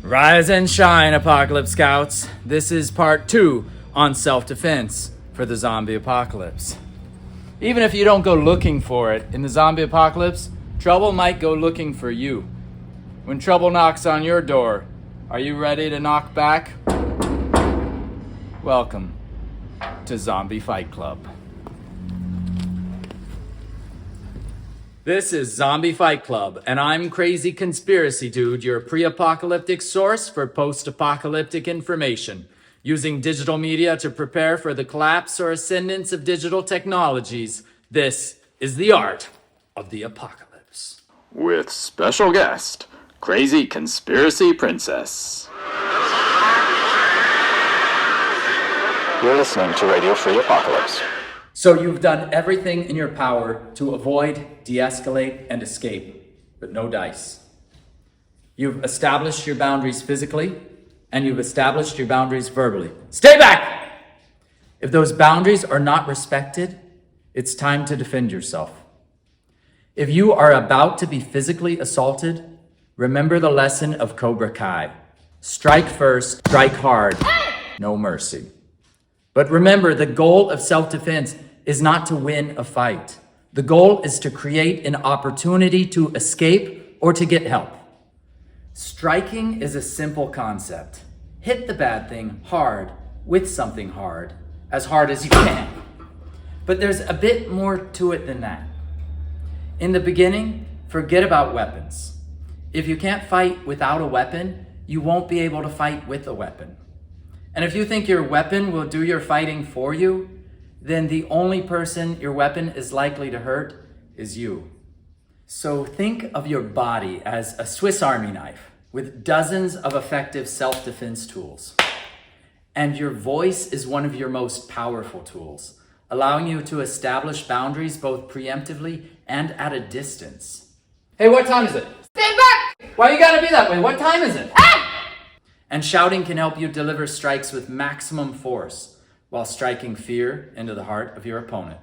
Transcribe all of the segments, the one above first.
Rise and shine, Apocalypse Scouts. This is part 2 on self-defense for the zombie apocalypse. Even if you don't go looking for it, in the zombie apocalypse, trouble might go looking for you. When trouble knocks on your door, are you ready to knock back? Welcome to Zombie Fight Club. This is Zombie Fight Club, and I'm Crazy Conspiracy Dude, your pre-apocalyptic source for post-apocalyptic information, using digital media to prepare for the collapse or ascendance of digital technologies. This is the art of the apocalypse. With special guest, Crazy Conspiracy Princess. You're listening to Radio Free Apocalypse. So you've done everything in your power to avoid, de-escalate, and escape, but no dice. You've established your boundaries physically, and you've established your boundaries verbally. Stay back! If those boundaries are not respected, it's time to defend yourself. If you are about to be physically assaulted, remember the lesson of Cobra Kai. Strike first, strike hard, no mercy. But remember, the goal of self-defense is not to win a fight. The goal is to create an opportunity to escape or to get help. Striking is a simple concept. Hit the bad thing hard with something hard as you can. But there's a bit more to it than that. In the beginning, forget about weapons. If you can't fight without a weapon, you won't be able to fight with a weapon. And if you think your weapon will do your fighting for you, then the only person your weapon is likely to hurt is you. So think of your body as a Swiss Army knife with dozens of effective self-defense tools. And your voice is one of your most powerful tools, allowing you to establish boundaries both preemptively and at a distance. Hey, what time is it? Stand back! Why you gotta be that way? What time is it? Ah! And shouting can help you deliver strikes with maximum force while striking fear into the heart of your opponent.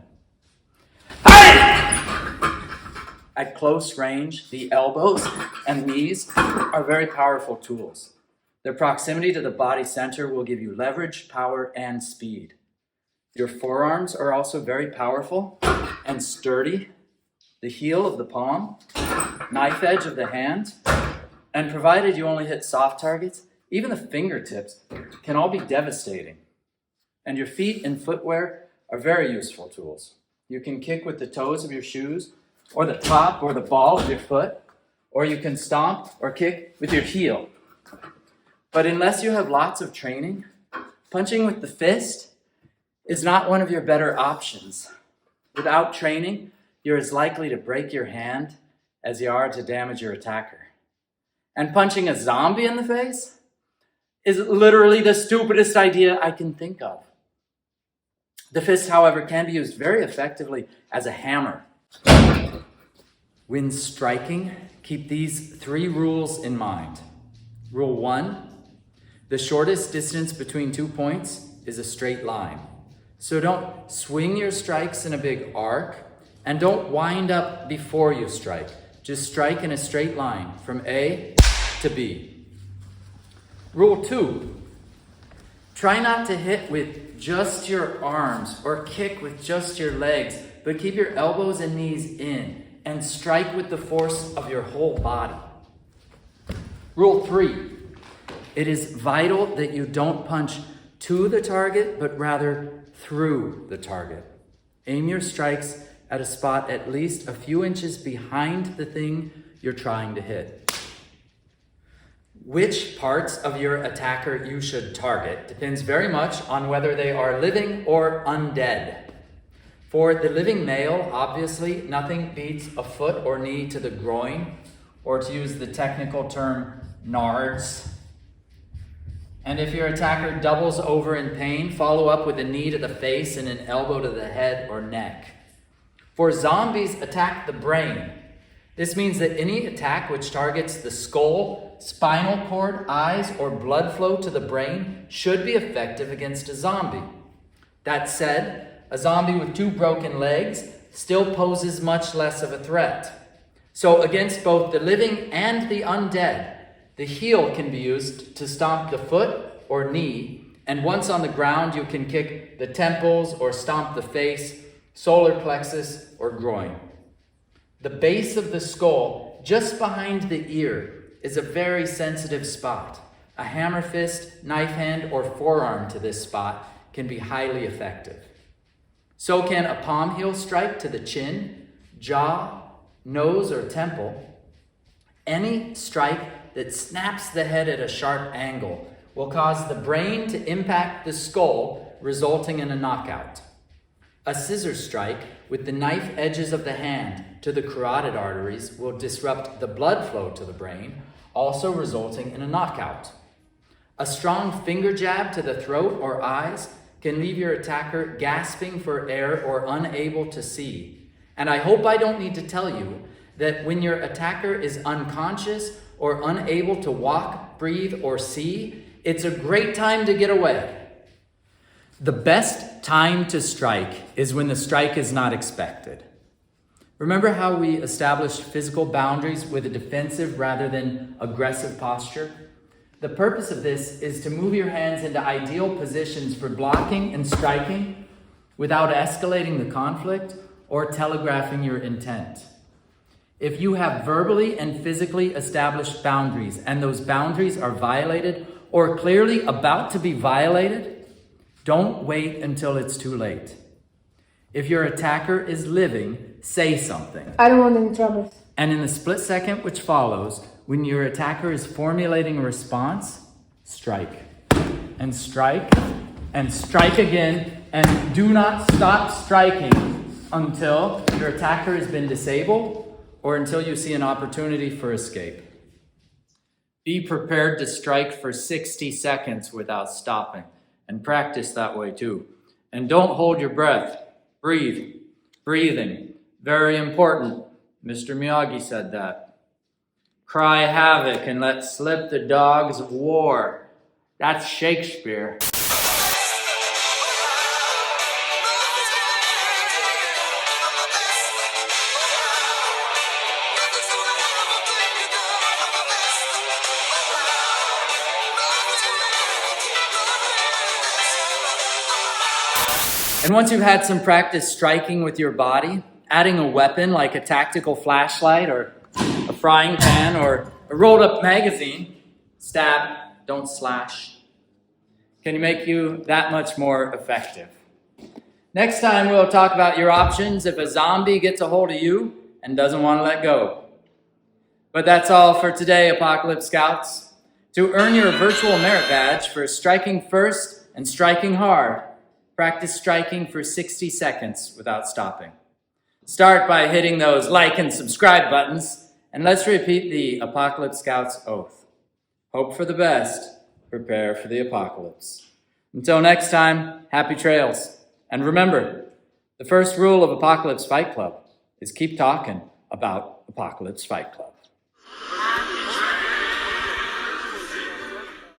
At close range, the elbows and knees are very powerful tools. Their proximity to the body center will give you leverage, power, and speed. Your forearms are also very powerful and sturdy. The heel of the palm, knife edge of the hand, and provided you only hit soft targets, even the fingertips can all be devastating. And your feet and footwear are very useful tools. You can kick with the toes of your shoes, or the top or the ball of your foot, or you can stomp or kick with your heel. But unless you have lots of training, punching with the fist is not one of your better options. Without training, you're as likely to break your hand as you are to damage your attacker. And punching a zombie in the face is literally the stupidest idea I can think of. The fist, however, can be used very effectively as a hammer. When striking, keep these 3 rules in mind. Rule 1, the shortest distance between 2 points is a straight line. So don't swing your strikes in a big arc, and don't wind up before you strike. Just strike in a straight line from A to B. Rule 2, try not to hit with just your arms or kick with just your legs, but keep your elbows and knees in and strike with the force of your whole body. Rule 3, it is vital that you don't punch to the target, but rather through the target. Aim your strikes at a spot at least a few inches behind the thing you're trying to hit. Which parts of your attacker you should target depends very much on whether they are living or undead. For the living male, obviously, nothing beats a foot or knee to the groin, or to use the technical term, nards. And if your attacker doubles over in pain, follow up with a knee to the face and an elbow to the head or neck. For zombies, attack the brain. This means that any attack which targets the skull, spinal cord, eyes, or blood flow to the brain should be effective against a zombie. That said, a zombie with 2 broken legs still poses much less of a threat. So against both the living and the undead, The heel can be used to stomp the foot or knee, and once on the ground, you can kick the temples or stomp the face, solar plexus, or groin. The base of the skull, just behind the ear, is a very sensitive spot. A hammer fist, knife hand, or forearm to this spot can be highly effective. So can a palm heel strike to the chin, jaw, nose, or temple. Any strike that snaps the head at a sharp angle will cause the brain to impact the skull, resulting in a knockout. A scissor strike with the knife edges of the hand to the carotid arteries will disrupt the blood flow to the brain, also resulting in a knockout. A strong finger jab to the throat or eyes can leave your attacker gasping for air or unable to see. And I hope I don't need to tell you that when your attacker is unconscious or unable to walk, breathe, or see, it's a great time to get away. The best time to strike is when the strike is not expected. Remember how we established physical boundaries with a defensive rather than aggressive posture? The purpose of this is to move your hands into ideal positions for blocking and striking without escalating the conflict or telegraphing your intent. If you have verbally and physically established boundaries and those boundaries are violated or clearly about to be violated, don't wait until it's too late. If your attacker is living, say something. I don't want any trouble. And in the split second which follows, when your attacker is formulating a response, strike. And strike. And strike again. And do not stop striking until your attacker has been disabled or until you see an opportunity for escape. Be prepared to strike for 60 seconds without stopping. And practice that way too. And don't hold your breath. Breathe. Breathing. Very important. Mr. Miyagi said that. Cry havoc and let slip the dogs of war. That's Shakespeare. And once you've had some practice striking with your body, adding a weapon like a tactical flashlight or a frying pan or a rolled up magazine, stab, don't slash, can make you that much more effective. Next time we'll talk about your options if a zombie gets a hold of you and doesn't want to let go. But that's all for today, Apocalypse Scouts. To earn your virtual merit badge for striking first and striking hard, practice striking for 60 seconds without stopping. Start by hitting those like and subscribe buttons, and let's repeat the Apocalypse Scouts oath. Hope for the best, prepare for the apocalypse. Until next time, happy trails. And remember, the first rule of Apocalypse Fight Club is keep talking about Apocalypse Fight Club.